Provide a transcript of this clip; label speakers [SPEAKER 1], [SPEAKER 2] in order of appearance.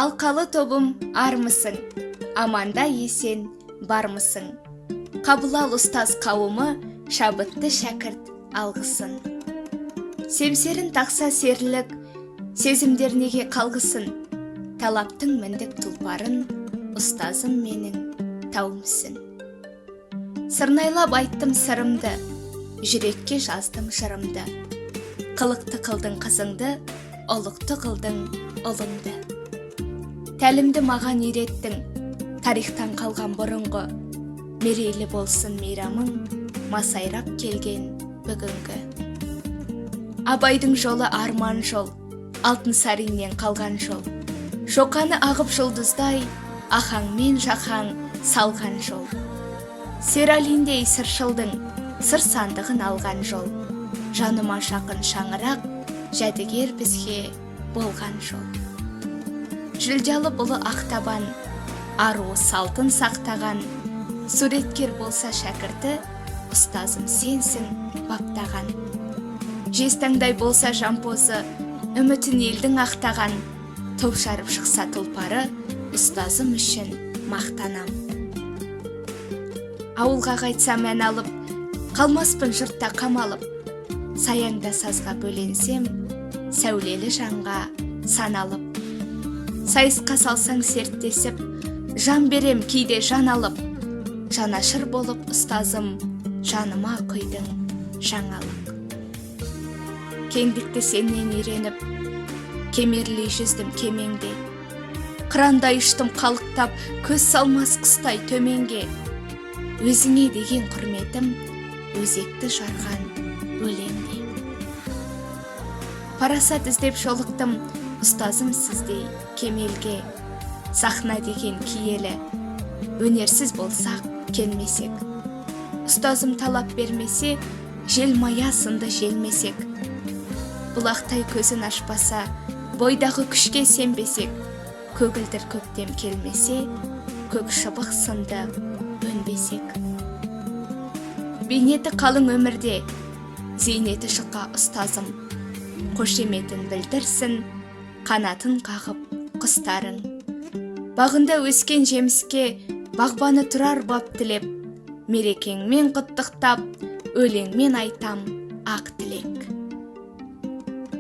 [SPEAKER 1] Алқалы тобым армысың, аманда есен бармысың. Қабыл ал ұстаз қауымы, шабытты шәкірт алғысын. Семсерін тақса серлік, сезімдер неге қалғысын. Талаптың міндік тұлпарын, ұстазым менің тауымсың. Сырнайлап айттым сырымды, жүрекке жаздым жырымды. Қылықты қылдың қызыңды, ұлықты қылдың ұлыңды. Тәлімді маған үйреттің, тарихтан қалған бұрынғы. Мерейлі болсын мейрамың, масайрап келген бүгінгі. Абайдың жолы арман жол, Алтынсариннен қалған жол. Шоқаны ағып жұлдыздай, ахаңмен жақаң салған жол. Сералиндей сыршылдың, сыр сандығын алған жол. Жаныма жақын шаңырақ, жәдігер бізге болған жол. Жүлдялы бұлы ақтабан, аруы салтын сақтаған. Суреткер болса шәкірті, ұстазым сенсің баптаған. Жестаңдай болса жампозы, үмітін елдің ақтаған. Топ жарып шықса тұлпары, ұстазым үшін мақтанам. Ауылға қайтсам ән алып, қалмаспын жұртта қамалып. Саяңда сазға бөленсем, сәулелі жанға саналып. Сайысқа салсаң серттесіп, жан берем кейде жан алып. Жанашыр болып ұстазым, жаныма құйдың жаңалық. Кеңдікті сенен үйреніп, кемерлей жүздім кемеңде. Қырандай ұштым қалықтап, көз салмас құстай төменге. Өзіңе деген құрметім, өзекті жарған өлеңде. Парасат іздеп жолықтым, ұстазым сіздей кемелге. Сахна деген киелі, өнерсіз болсақ келмесек. Ұстазым талап бермесе, жел мая сынды желмесек. Бұлақтай көзін ашпаса, бойдағы күшке сенбесек. Көгілдір көктем келмесе, көк шыбық сынды өнбесек. Бейнеті қалың өмірде, зейнеті шыққа ұстазым. Қошеметін білдірсін, қанатын қағып құстарың. Бағында өскен жеміске, бағбаны тұрар бап тілеп. Мерекеңмен құттықтап, өлеңмен айтам ақ